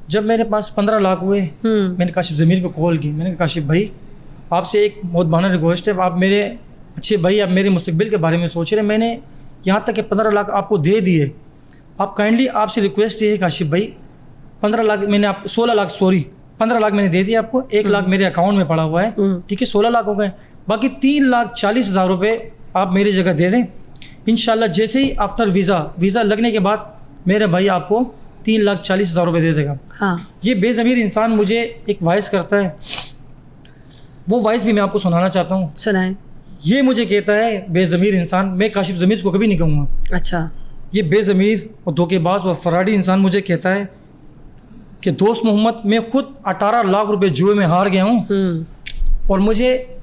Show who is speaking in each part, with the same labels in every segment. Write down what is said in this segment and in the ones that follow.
Speaker 1: जब मेरे पास 15 लाख हुए, मैंने काशिफ ज़मीर को कॉल की। मैंने कहा काशिफ भाई, आपसे एक बहुत बहाना रिक्वेस्ट है, आप मेरे अच्छे भाई, आप मेरे मुस्तकबिल के बारे में सोच रहे हैं। मैंने यहाँ तक कि 15 लाख आपको दे दिए। आप काइंडली, आपसे रिक्वेस्ट ये है काशिफ भाई, 15 लाख मैंने आप 16 लाख, सॉरी 15 लाख मैंने दे दिया आपको, 1 लाख मेरे अकाउंट में पड़ा हुआ है, ठीक है, 16 लाख हो गए। बाकी 3,40,000 रुपये आप मेरी जगह दे दें। इंशाल्लाह जैसे ही आफ्टर वीज़ा लगने के बाद मेरे भाई आपको 3,40,000 रुपये दे देगा।
Speaker 2: हाँ।
Speaker 1: ये बेज़मीर इंसान मुझे एक वॉइस करता है, वो वॉइस भी मैं आपको सुनाना चाहता हूँ।
Speaker 2: सुनाएं।
Speaker 1: ये मुझे कहता है बेज़मीर इंसान, मैं काशिफ ज़मीर को कभी नहीं कहूँगा।
Speaker 2: अच्छा।
Speaker 1: ये बेज़मीर और धोखेबाज और फराडी इंसान मुझे कहता है कि दोस्त मोहम्मद, मैं खुद 18 लाख रुपए जुए में हार गया हूँ और मुझे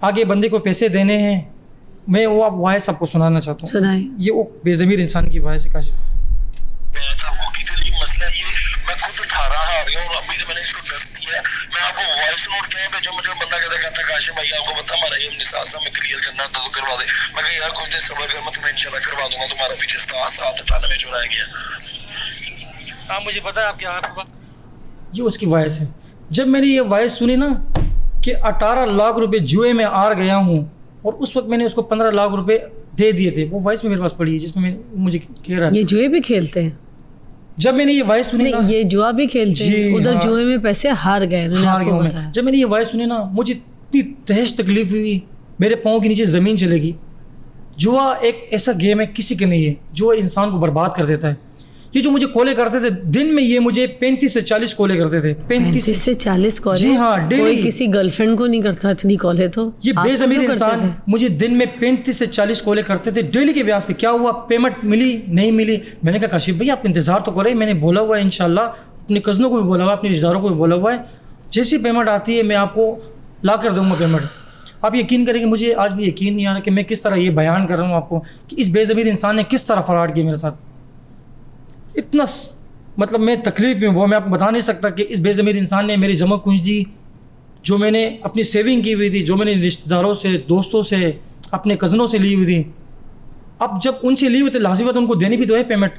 Speaker 1: आगे बंदे को पैसे देने हैं। मैं वो अब वॉइस आपको सुनाना चाहता हूँ।
Speaker 2: सुनाएं।
Speaker 1: ये वो बेज़मीर इंसान की वॉइस है काशिफ।
Speaker 3: मसला ये, मैं खुद 18 हार गया और अभी तो मैंने इसको 10 दिया है। मैं आपको वॉइस नोट क्या है, जो मुझे बंदा कहता काशिफ भाई आपको पता हमारा ये निसासा में क्लियर करना था तो करवा दे। मैं कहा यार कोई देर सब्र कर, मैं तुम्हें इंशाल्लाह करवा दूंगा। तुम्हारा पीछे 798 जो रह गया।
Speaker 1: आप मुझे पता है आपके हाथ पर, ये उसकी वॉइस है। जब मैंने ये वॉइस सुनी ना कि 18 लाख रुपए जुए में हार गया हूँ और उस वक्त मैंने उसको 15 लाख रुपए दे दिए थे, वो वॉइस में मेरे पास पड़ी है जिसमें मुझे कह रहा है।
Speaker 2: ये जुए भी खेलते हैं?
Speaker 1: जब मैंने ये वॉइस सुनी ना,
Speaker 2: ये जुआ भी खेलते हैं, उधर
Speaker 1: हाँ,
Speaker 2: जुए में पैसे हार गए,
Speaker 1: हार गया मैं। जब मैंने ये वॉइस सुनी ना, मुझे इतनी तहश तकलीफ हुई, मेरे पाँव के नीचे ज़मीन चलेगी। जुआ एक ऐसा गेम है, किसी के नहीं है, जो इंसान को बर्बाद कर देता है। ये जो मुझे कॉलें करते थे दिन में, ये मुझे 35 से 40 कॉलें करते थे।
Speaker 2: 35 से 40 कॉलें?
Speaker 1: जी हाँ, डेली।
Speaker 2: कोई किसी गर्लफ्रेंड को नहीं करता इतनी कॉलें तो?
Speaker 1: ये बेज़मीर इंसान मुझे दिन में 35 से 40 कॉलें करते थे डेली के ब्याज पे। क्या हुआ, पेमेंट मिली नहीं मिली? मैंने कहा काशिफ भाई आप इंतज़ार तो करें, मैंने बोला हुआ है इंशाल्लाह, अपने कज़नों को भी बोला हुआ है, अपने रिश्तेदारों को भी बोला हुआ है, जैसी पेमेंट आती है मैं आपको ला कर दूँगा पेमेंट। आप यकीन करेंगे, मुझे आज भी यकीन नहीं आ रहा कि मैं किस तरह ये बयान कर रहा हूँ आपको कि इस बेज़मीर इंसान ने किस तरह फराड किया मेरे साथ। इतना मतलब मैं तकलीफ में हुआ, मैं आपको बता नहीं सकता कि इस बेज़मीर इंसान ने मेरी जमा पूंजी, जो मैंने अपनी सेविंग की हुई थी, जो मैंने रिश्तेदारों से, दोस्तों से, अपने कज़नों से ली हुई थी, अब जब उनसे ली हुई तो लाज़मी बात उनको देनी भी तो है पेमेंट।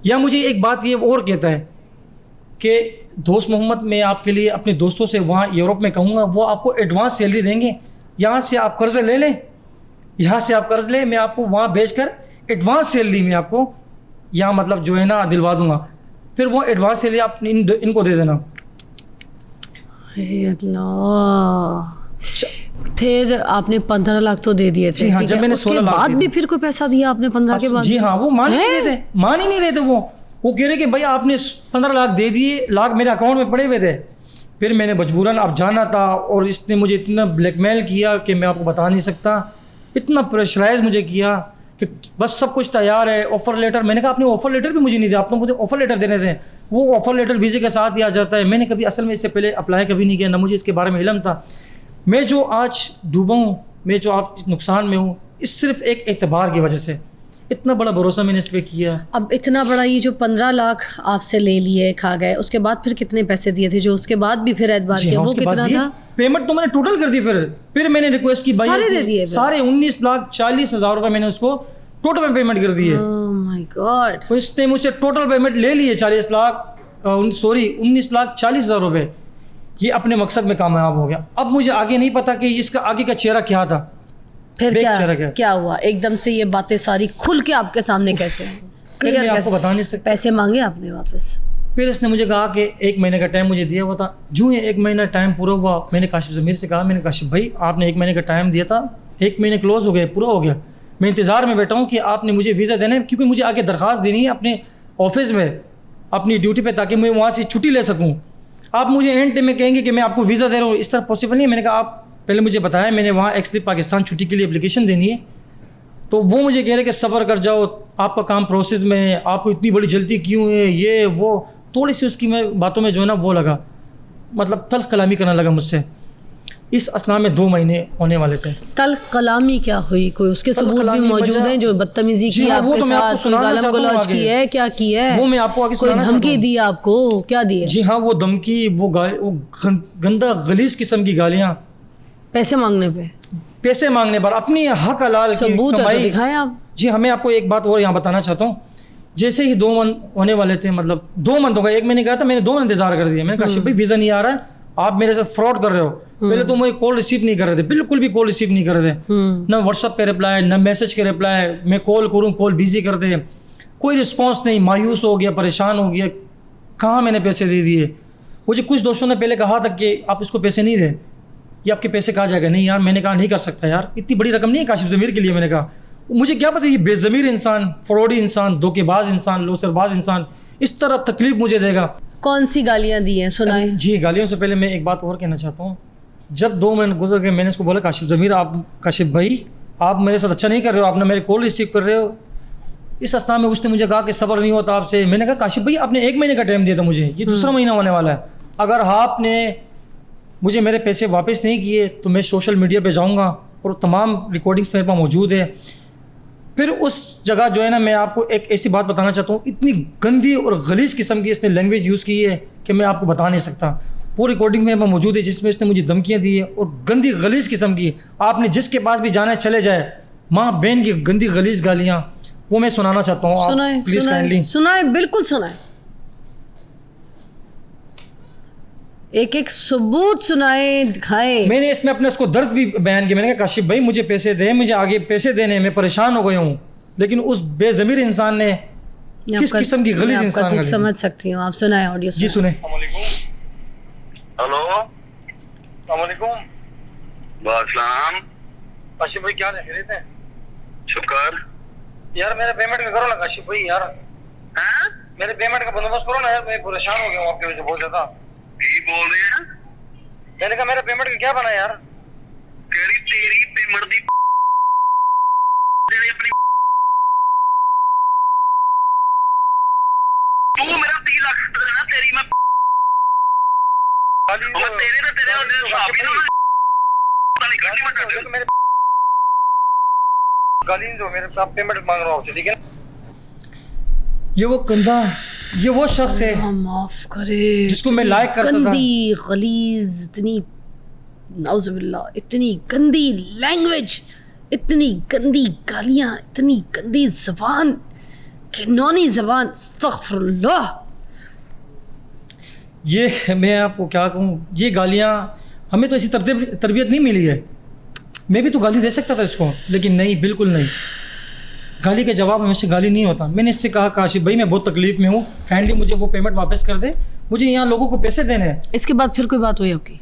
Speaker 1: या मुझे एक बात ये और कहता है कि दोस्त मोहम्मद, मैं आपके लिए अपने दोस्तों से वहाँ यूरोप में कहूँगा, वो आपको एडवांस सैलरी देंगे, यहाँ से आप कर्ज़ ले लें, यहाँ से आप कर्ज़ लें, मैं आपको वहाँ भेज कर एडवांस सैलरी में आपको यहाँ मतलब जो है ना दिलवा दूंगा, फिर वो एडवांस सैलरी आप इनको दे देना।
Speaker 2: फिर आपने 15 लाख तो दे दिए थे?
Speaker 1: जी हाँ, जब मैंने 16 लाख
Speaker 2: बाद भी फिर कोई पैसा दिया आपने 15 के बाद?
Speaker 1: जी हाँ, वो मान ही नहीं रहे थे। वो कह रहे कि भाई आपने 15 लाख दे दिए, लाख मेरे अकाउंट में पड़े हुए थे। फिर मैंने मजबूरन अब जाना था और इसने मुझे इतना ब्लैकमेल किया कि मैं आपको बता नहीं सकता, इतना प्रेशराइज मुझे किया कि बस सब कुछ तैयार है, ऑफ़र लेटर। मैंने कहा आपने ऑफ़र लेटर भी मुझे नहीं दिया, आपने मुझे ऑफ़र लेटर देने थे। वो ऑफ़र लेटर वीज़े के साथ दिया जाता है। मैंने कभी असल में इससे पहले अप्लाई कभी नहीं किया, ना मुझे इसके बारे में इल्म था। मैं जो आज डूबा हूँ, मैं जो आप नुकसान में हूँ, इस सिर्फ एक एतबार की वजह से। इतना बड़ा भरोसा मैंने इस पर किया।
Speaker 2: अब इतना बड़ा ये जो 15 लाख आपसे ले लिए, खा गए, उसके बाद फिर कितने पैसे दिए थे जो उसके बाद भी फिर एतबार किया? वो कितना था?
Speaker 1: पेमेंट तो मैंने टोटल कर दी। फिर मैंने रिक्वेस्ट की,
Speaker 2: सारे दे दिए?
Speaker 1: सारे 19,40,000 रुपये मैंने उसको टोटल में पेमेंट कर दी है।
Speaker 2: Oh my God.
Speaker 1: तो इसने मुझसे टोटल पेमेंट ले लिए 19,40,000 रुपये। ये अपने मकसद में कामयाब हो गया। अब मुझे आगे नहीं पता कि इसका आगे का चेहरा क्या था।
Speaker 2: फिर क्या हुआ एकदम से ये बातें सारी खुल के आपके सामने कैसे?
Speaker 1: मैं आपको बता नहीं सकता।
Speaker 2: पैसे मांगे आपने वापस?
Speaker 1: फिर इसने मुझे कहा कि 1 महीने का टाइम मुझे दिया हुआ था। जो ही 1 महीना टाइम पूरा हुआ, मैंने काशिफ ज़मीर से कहा, मैंने काशिफ भाई आपने 1 महीने का टाइम दिया था, 1 महीने क्लोज हो गए, पूरा हो गया। मैं इंतज़ार में बैठा हूँ कि आपने मुझे वीज़ा देना है, क्योंकि मुझे आगे दरख्वास्त देनी है अपने ऑफिस में, अपनी ड्यूटी पे, ताकि मैं वहाँ से छुट्टी ले सकूँ। आप मुझे एंड टाइम में कहेंगे कि मैं आपको वीज़ा दे रहा हूँ, इस तरह पॉसिबल नहीं है। मैंने कहा आप पहले मुझे बताया, मैंने वहाँ एक्सलिप पाकिस्तान छुट्टी के लिए एप्लीकेशन देनी है। तो वो मुझे कह रहे कि सब्र कर जाओ, आपका काम प्रोसेस में है, आपको इतनी बड़ी जल्दी क्यों है, ये वो थोड़ी सी उसकी मैं बातों में जो है ना वो लगा, मतलब तल्ख कलामी करने लगा मुझसे। इस असना में 2 महीने होने वाले थे।
Speaker 2: तल्ख कलामी क्या हुई? कोई उसके सबूत भी मौजूद हैं जो बदतमीजी की आपके साथ, कोई गालम गलौज की है, क्या की है?
Speaker 1: वो मैं आपको आगे
Speaker 2: कोई धमकी दी आपको? क्या दी है?
Speaker 1: जी हाँ, वो धमकी, वो गंदा गलीज किस्म की गालियाँ,
Speaker 2: पैसे मांगने पे,
Speaker 1: पैसे मांगने पर, अपनी हक हलाल की
Speaker 2: सबूत
Speaker 1: कमाई
Speaker 2: दिखाएं आप।
Speaker 1: जी, हमें आपको एक बात और यहाँ बताना चाहता हूँ जैसे ही 2 मंथ होने वाले थे, मतलब 2 मंथ हो गए, 1 महीने का था, मैंने 2 मंथ इंतजार कर दिया। मैंने कहा काशिफ भाई वीज़ा नहीं आ रहा है, आप मेरे साथ फ्रॉड कर रहे हो। पहले तो मुझे कॉल रिसीव नहीं कर रहे थे, बिल्कुल भी कॉल रिसीव नहीं कर रहे थे, ना व्हाट्सअप पे रिप्लाई, ना मैसेज के रिप्लाई। मैं कॉल करूँ कॉल बिजी कर दे, कोई रिस्पॉन्स नहीं। मायूस हो गया, परेशान हो गया, कहाँ मैंने पैसे दे दिए। मुझे कुछ दोस्तों ने पहले कहा था कि आप इसको पैसे नहीं दे, ये आपके पैसे कहाँ जाएगा। नहीं यार, मैंने कहा नहीं कर सकता यार, इतनी बड़ी रकम नहीं है काशिफ ज़मीर के लिए। मैंने कहा मुझे क्या पता ये बेज़मीर इंसान, फ्रॉडी इंसान, धोखेबाज इंसान, लोसरबाज इंसान इस तरह तकलीफ मुझे देगा।
Speaker 2: कौन सी गालियाँ दी हैं, सुनाए।
Speaker 1: जी, गालियों से पहले मैं एक बात और कहना चाहता हूँ। जब 2 महीने गुजर गए, मैंने उसको बोला काशिफ ज़मीर, आप काशिफ भाई आप मेरे साथ अच्छा नहीं कर रहे हो, आप ना मेरे कॉल रिसीव कर रहे हो। इस अवस्था में उसने मुझे कहा कि सब्र नहीं होता आपसे। मैंने कहा काशिफ भाई आपने 1 महीने का टाइम दिया था मुझे, ये दूसरा महीना होने वाला है। अगर आपने मुझे मेरे पैसे वापस नहीं किए तो मैं सोशल मीडिया पे जाऊंगा और तमाम रिकॉर्डिंग्स मेरे पास मौजूद है। फिर उस जगह जो है ना, मैं आपको एक ऐसी बात बताना चाहता हूँ, इतनी गंदी और गलीज़ किस्म की इसने लैंग्वेज यूज़ की है कि मैं आपको बता नहीं सकता। वो रिकॉर्डिंग मेरे पास मौजूद है जिसमें इसने मुझे धमकियाँ दी है और गंदी गलीज़ किस्म की। आपने जिसके पास भी जाना है चले जाए, माँ बहन की गंदी गलीज़ गालियाँ, वो मैं सुनाना चाहता हूँ।
Speaker 2: सुनाए
Speaker 1: प्लीज़
Speaker 2: सुनाए
Speaker 1: काइंडली
Speaker 2: सुनाए, बिल्कुल सुनाए, एक एक सबूत सुनाए, दिखाए।
Speaker 1: मैंने इसमें अपने उसको दर्द भी बयान किया। मैंने कहा काशिफ भाई मुझे पैसे दे, मुझे आगे पैसे देने, मैं परेशान हो गया हूँ। लेकिन उस बेज़मीर इंसान ने किस किस्म की गलीज़ इंसान
Speaker 2: तो
Speaker 1: गाली दी।
Speaker 2: समझ सकती हूँ, आप सुनाए ऑडियो।
Speaker 1: जी सुने।
Speaker 3: हेलो अस्सलाम वालेकुम।
Speaker 4: काशिफ भाई क्या खरीद है
Speaker 3: शुक्र।
Speaker 4: यार, मेरे पेमेंट का करो ना काशिफ भाई यार,
Speaker 3: हैं?
Speaker 4: मेरे पेमेंट का बंदोबस्त करो ना यार, मैं परेशान हो गया हूँ आपकी वजह से बहुत ज्यादा।
Speaker 3: की बोल रहे हैं?
Speaker 4: मैंने कहा मेरे पेमेंट का क्या बना यार।
Speaker 3: तेरी तेरी पेमेंट दी अपनी तू मेरा 3 लाख देना, तेरी मैं तेरे ना तेरे हिसाब ही ना नहीं करनी मैं कर।
Speaker 4: मेरे गाली दो, मेरे साथ पेमेंट मांग रहा हूँ आपसे, ठीक है।
Speaker 1: ये वो गंदा, ये वो शख्स है
Speaker 2: माफ करे
Speaker 1: जिसको मैं लाइक करता था।
Speaker 2: गंदी गलीज, इतनी नाउजुबिल्लाह, इतनी गंदी लैंग्वेज, इतनी गंदी गालियाँ, इतनी गंदी ज़बान, घिनौनी ज़बान, अस्तगफिरुल्लाह।
Speaker 1: ये मैं आपको क्या कहूँ, ये गालियाँ हमें तो ऐसी तरबियत नहीं मिली है। मैं भी तो गाली दे सकता था इसको, लेकिन नहीं, बिल्कुल नहीं। गाली के जवाब में से गाली नहीं होता। मैंने इससे कहा काशिफ भाई मैं बहुत तकलीफ में हूँ, काइंडली मुझे वो पेमेंट वापस कर दे, मुझे यहाँ लोगों को पैसे देने हैं।
Speaker 2: इसके बाद फिर कोई बात हुई आपकी?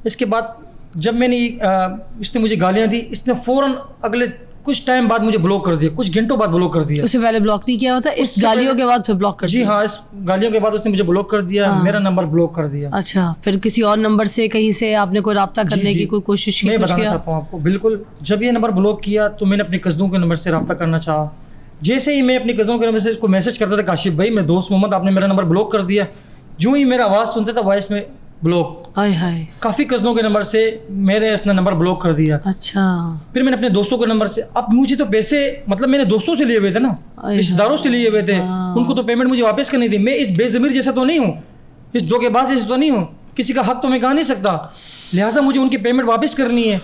Speaker 1: इसके बाद जब मैंने इसने मुझे गालियाँ दी, इसने फ़ौरन अगले कुछ टाइम बाद मुझे ब्लॉक कर दिया, कुछ घंटों बाद ब्लॉक कर दिया।
Speaker 2: उससे पहले ब्लॉक नहीं किया होता, इस गालियों के बाद फिर ब्लॉक कर
Speaker 1: जी
Speaker 2: दिया?
Speaker 1: हाँ, इस गालियों के बाद उसने मुझे ब्लॉक कर दिया।
Speaker 2: हाँ।
Speaker 1: मेरा नंबर ब्लॉक कर दिया।
Speaker 2: अच्छा, फिर किसी और नंबर से कहीं से आपने कोई रब्ता करने
Speaker 1: जी,
Speaker 2: की कोई कोशिश की?
Speaker 1: मैं
Speaker 2: कुछ
Speaker 1: बताना
Speaker 2: किया?
Speaker 1: चाहता हूँ आपको, बिल्कुल जब ये नंबर ब्लॉक किया तो मैंने अपने कज़नों के नंबर से रब्ता करना चाहा। जैसे ही मैं अपने कज़नों के नंबर से इसको मैसेज करता था काशिफ भाई मैं दोस्त मोहम्मद, आपने मेरा नंबर ब्लॉक कर दिया, जो ही मेरा आवाज़ सुनता था वॉइस में ब्लॉक।
Speaker 2: हाय हाय,
Speaker 1: काफ़ी कज़नों के नंबर से मेरे इसने नंबर ब्लॉक कर दिया।
Speaker 2: अच्छा।
Speaker 1: फिर मैंने अपने दोस्तों के नंबर से, अब मुझे तो पैसे मतलब मैंने दोस्तों से लिए हुए थे ना, रिश्तेदारों से लिए हुए थे, उनको तो पेमेंट मुझे वापस करनी थी। मैं इस बेज़मीर जैसा तो नहीं हूँ, इस धोखेबाज जैसा तो नहीं हूँ, किसी का हक तो मैं कहा नहीं सकता, लिहाजा मुझे उनकी पेमेंट वापस करनी है।